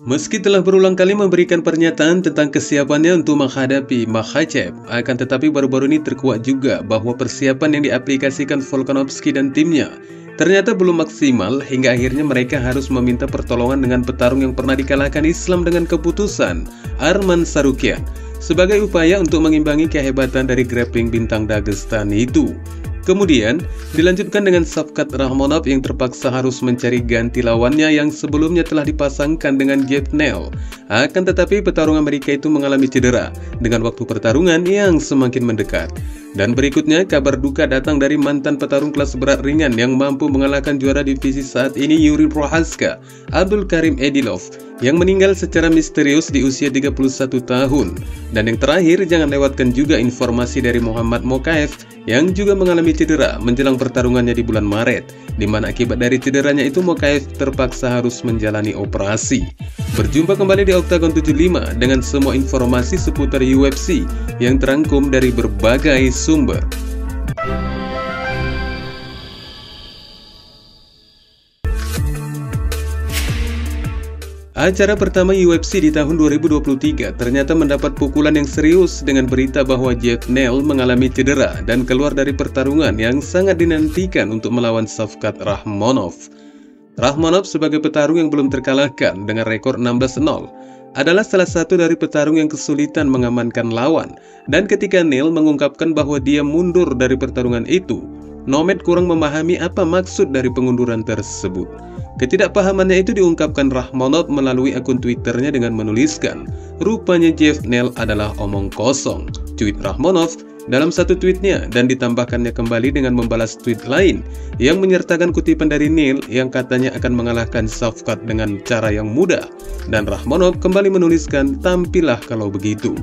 Meski telah berulang kali memberikan pernyataan tentang kesiapannya untuk menghadapi Makhachev, akan tetapi baru-baru ini terkuak juga bahwa persiapan yang diaplikasikan Volkanovski dan timnya ternyata belum maksimal hingga akhirnya mereka harus meminta pertolongan dengan petarung yang pernah dikalahkan Islam dengan keputusan, Arman Tsarukyan, sebagai upaya untuk mengimbangi kehebatan dari grappling bintang Dagestan itu. Kemudian, dilanjutkan dengan Shavkat Rakhmonov yang terpaksa harus mencari ganti lawannya yang sebelumnya telah dipasangkan dengan Jeff Neal. Akan tetapi petarung Amerika itu mengalami cedera dengan waktu pertarungan yang semakin mendekat. Dan berikutnya, kabar duka datang dari mantan petarung kelas berat ringan yang mampu mengalahkan juara divisi saat ini Yuri Prochazka, Abdul Karim Edilov, yang meninggal secara misterius di usia 31 tahun. Dan yang terakhir, jangan lewatkan juga informasi dari Muhammad Mokaev yang juga mengalami cedera menjelang pertarungannya di bulan Maret, di mana akibat dari cederanya itu Mokaev terpaksa harus menjalani operasi. Berjumpa kembali di Octagon 75 dengan semua informasi seputar UFC yang terangkum dari berbagai sumber. Acara pertama UFC di tahun 2023 ternyata mendapat pukulan yang serius dengan berita bahwa Jeff Neal mengalami cedera dan keluar dari pertarungan yang sangat dinantikan untuk melawan Shavkat Rakhmonov. Rakhmonov sebagai petarung yang belum terkalahkan dengan rekor 16-0 adalah salah satu dari petarung yang kesulitan mengamankan lawan, dan ketika Neal mengungkapkan bahwa dia mundur dari pertarungan itu, Nomad kurang memahami apa maksud dari pengunduran tersebut. Ketidakpahamannya itu diungkapkan Rakhmonov melalui akun Twitternya dengan menuliskan, "Rupanya Jeff Neal adalah omong kosong," tweet Rakhmonov dalam satu tweetnya, dan ditambahkannya kembali dengan membalas tweet lain yang menyertakan kutipan dari Neal yang katanya akan mengalahkan Shavkat dengan cara yang mudah, dan Rakhmonov kembali menuliskan, "Tampillah kalau begitu."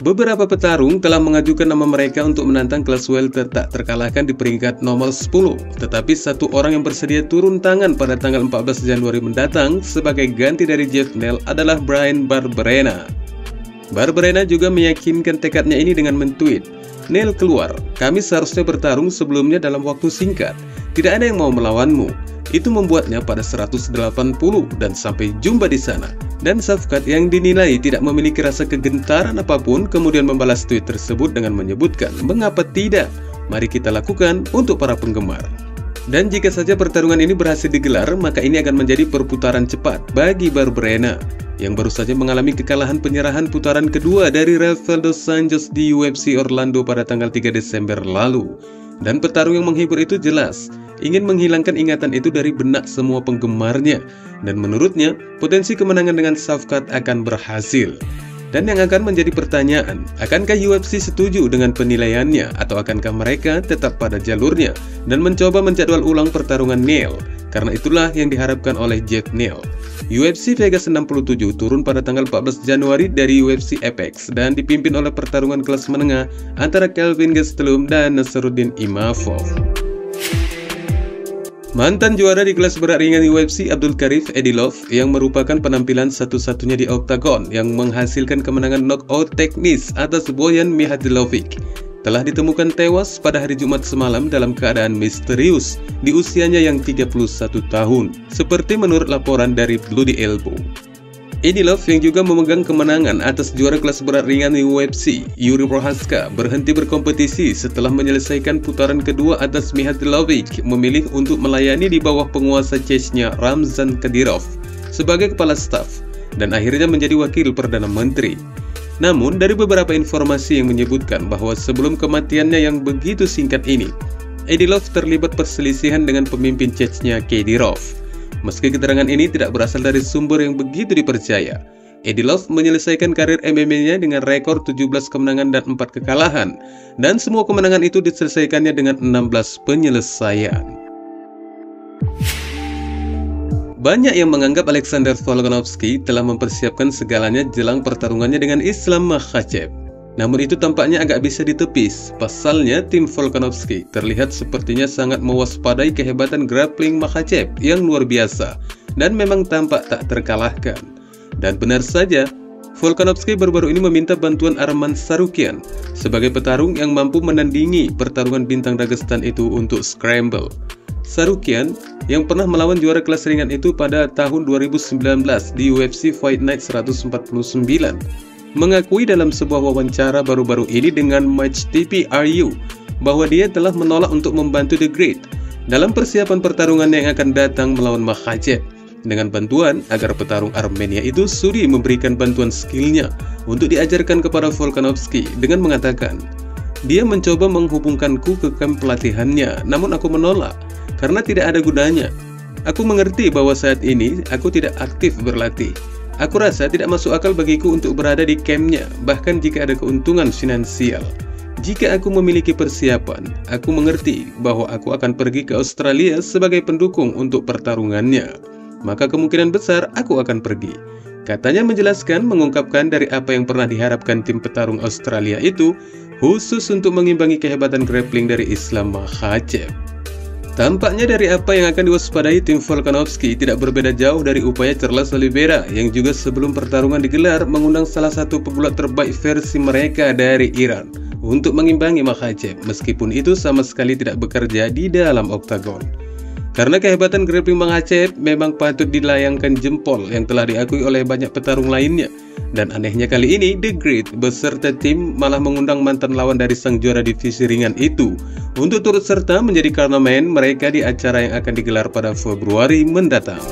Beberapa petarung telah mengajukan nama mereka untuk menantang kelas welter tak terkalahkan di peringkat nomor 10, tetapi satu orang yang bersedia turun tangan pada tanggal 14 Januari mendatang sebagai ganti dari Jeff Neal adalah Bryan Barberena. Barberena juga meyakinkan tekadnya ini dengan mentweet, "Neal keluar, kami seharusnya bertarung sebelumnya dalam waktu singkat. Tidak ada yang mau melawanmu. Itu membuatnya pada 180 dan sampai jumpa di sana." Dan Shavkat yang dinilai tidak memiliki rasa kegentaran apapun kemudian membalas tweet tersebut dengan menyebutkan, "Mengapa tidak? Mari kita lakukan untuk para penggemar." Dan jika saja pertarungan ini berhasil digelar, maka ini akan menjadi perputaran cepat bagi Barberena yang baru saja mengalami kekalahan penyerahan putaran kedua dari Rafael dos Anjos di UFC Orlando pada tanggal 3 Desember lalu. Dan petarung yang menghibur itu jelas ingin menghilangkan ingatan itu dari benak semua penggemarnya, dan menurutnya potensi kemenangan dengan Shavkat akan berhasil. Dan yang akan menjadi pertanyaan, akankah UFC setuju dengan penilaiannya atau akankah mereka tetap pada jalurnya dan mencoba menjadwal ulang pertarungan Neal? Karena itulah yang diharapkan oleh Jeff Neal. UFC Vegas 67 turun pada tanggal 14 Januari dari UFC Apex dan dipimpin oleh pertarungan kelas menengah antara Kelvin Gastelum dan Nasruddin Imavov. Mantan juara di kelas berat ringan UFC Abdul Karim Edilov yang merupakan penampilan satu-satunya di Octagon yang menghasilkan kemenangan knockout teknis atas Bojan Mihajlovic telah ditemukan tewas pada hari Jumat semalam dalam keadaan misterius di usianya yang 31 tahun, seperti menurut laporan dari Bloody Elbow. Edilov yang juga memegang kemenangan atas juara kelas berat ringan UFC, Yuri Prochazka, berhenti berkompetisi setelah menyelesaikan putaran kedua atas Mihajlovic, memilih untuk melayani di bawah penguasa Chechnya Ramzan Kadyrov sebagai kepala staf dan akhirnya menjadi wakil Perdana Menteri. Namun, dari beberapa informasi yang menyebutkan bahwa sebelum kematiannya yang begitu singkat ini, Edilov terlibat perselisihan dengan pemimpin Chechnya Kadyrov. Meski keterangan ini tidak berasal dari sumber yang begitu dipercaya, Edilov menyelesaikan karir MMA-nya dengan rekor 17 kemenangan dan 4 kekalahan, dan semua kemenangan itu diselesaikannya dengan 16 penyelesaian. Banyak yang menganggap Alexander Volkanovski telah mempersiapkan segalanya jelang pertarungannya dengan Islam Makhachev. Namun itu tampaknya agak bisa ditepis. Pasalnya, tim Volkanovski terlihat sepertinya sangat mewaspadai kehebatan grappling Makhachev yang luar biasa dan memang tampak tak terkalahkan. Dan benar saja, Volkanovski baru-baru ini meminta bantuan Arman Tsarukyan sebagai petarung yang mampu menandingi pertarungan bintang Dagestan itu untuk scramble. Sarukian, yang pernah melawan juara kelas ringan itu pada tahun 2019 di UFC Fight Night 149, mengakui dalam sebuah wawancara baru-baru ini dengan Match TV RU bahwa dia telah menolak untuk membantu The Great dalam persiapan pertarungan yang akan datang melawan Makhachev, dengan bantuan agar petarung Armenia itu sudi memberikan bantuan skillnya untuk diajarkan kepada Volkanovski dengan mengatakan, dia mencoba menghubungkanku ke kamp pelatihannya, namun aku menolak karena tidak ada gunanya. Aku mengerti bahwa saat ini aku tidak aktif berlatih. Aku rasa tidak masuk akal bagiku untuk berada di kampnya, bahkan jika ada keuntungan finansial. Jika aku memiliki persiapan, aku mengerti bahwa aku akan pergi ke Australia sebagai pendukung untuk pertarungannya. Maka kemungkinan besar aku akan pergi. Katanya menjelaskan, mengungkapkan dari apa yang pernah diharapkan tim petarung Australia itu, khusus untuk mengimbangi kehebatan grappling dari Islam Makhachev. Tampaknya dari apa yang akan diwaspadai tim Volkanovski tidak berbeda jauh dari upaya Charles Oliveira yang juga sebelum pertarungan digelar mengundang salah satu pegulat terbaik versi mereka dari Iran untuk mengimbangi Makhachev, meskipun itu sama sekali tidak bekerja di dalam oktagon. Karena kehebatan grappling Makhachev memang patut dilayangkan jempol yang telah diakui oleh banyak petarung lainnya. Dan anehnya kali ini, The Great beserta tim malah mengundang mantan lawan dari sang juara divisi ringan itu untuk turut serta menjadi cameraman mereka di acara yang akan digelar pada Februari mendatang.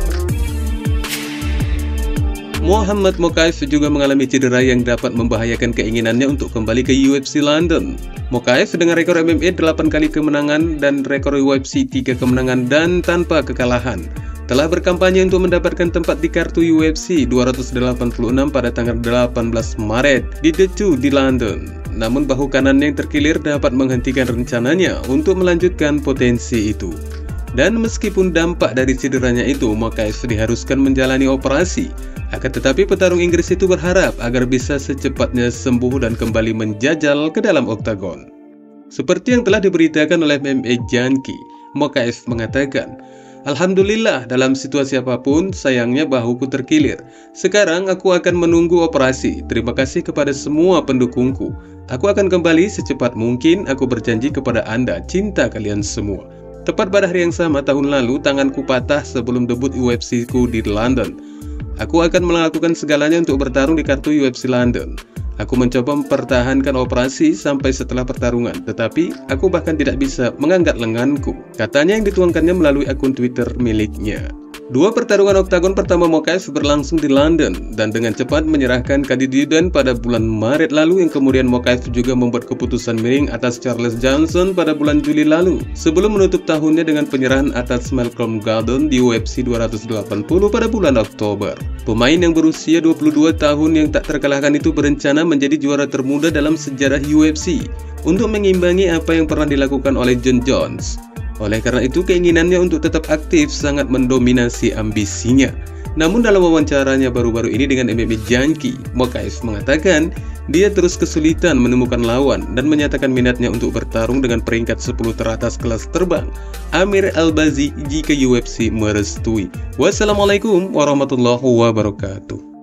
Muhammad Mokaev juga mengalami cedera yang dapat membahayakan keinginannya untuk kembali ke UFC London. Mokaev dengan rekor MMA 8 kali kemenangan dan rekor UFC 3 kemenangan dan tanpa kekalahan, telah berkampanye untuk mendapatkan tempat di kartu UFC 286 pada tanggal 18 Maret di The Two di London. Namun bahu kanannya yang terkilir dapat menghentikan rencananya untuk melanjutkan potensi itu. Dan meskipun dampak dari cederanya itu, Mokaev diharuskan menjalani operasi. Akan tetapi petarung Inggris itu berharap agar bisa secepatnya sembuh dan kembali menjajal ke dalam oktagon. Seperti yang telah diberitakan oleh MMA Junkie, Mokaev mengatakan, "Alhamdulillah, dalam situasi apapun, sayangnya bahuku terkilir. Sekarang aku akan menunggu operasi. Terima kasih kepada semua pendukungku. Aku akan kembali secepat mungkin, aku berjanji kepada Anda, cinta kalian semua." Tepat pada hari yang sama tahun lalu, tanganku patah sebelum debut UFC-ku di London. Aku akan melakukan segalanya untuk bertarung di kartu UFC London. Aku mencoba mempertahankan operasi sampai setelah pertarungan, tetapi aku bahkan tidak bisa mengangkat lenganku, katanya yang dituangkannya melalui akun Twitter miliknya. Dua pertarungan oktagon pertama Mokaev berlangsung di London dan dengan cepat menyerahkan kandidat pada bulan Maret lalu, yang kemudian Mokaev juga membuat keputusan miring atas Charles Johnson pada bulan Juli lalu sebelum menutup tahunnya dengan penyerahan atas Malcolm Gordon di UFC 280 pada bulan Oktober. Pemain yang berusia 22 tahun yang tak terkalahkan itu berencana menjadi juara termuda dalam sejarah UFC untuk mengimbangi apa yang pernah dilakukan oleh Jon Jones. Oleh karena itu, keinginannya untuk tetap aktif sangat mendominasi ambisinya. Namun dalam wawancaranya baru-baru ini dengan MMA Junkie, Mokaev mengatakan dia terus kesulitan menemukan lawan dan menyatakan minatnya untuk bertarung dengan peringkat 10 teratas kelas terbang, Amir Albazi, jika UFC merestui. Wassalamualaikum warahmatullahi wabarakatuh.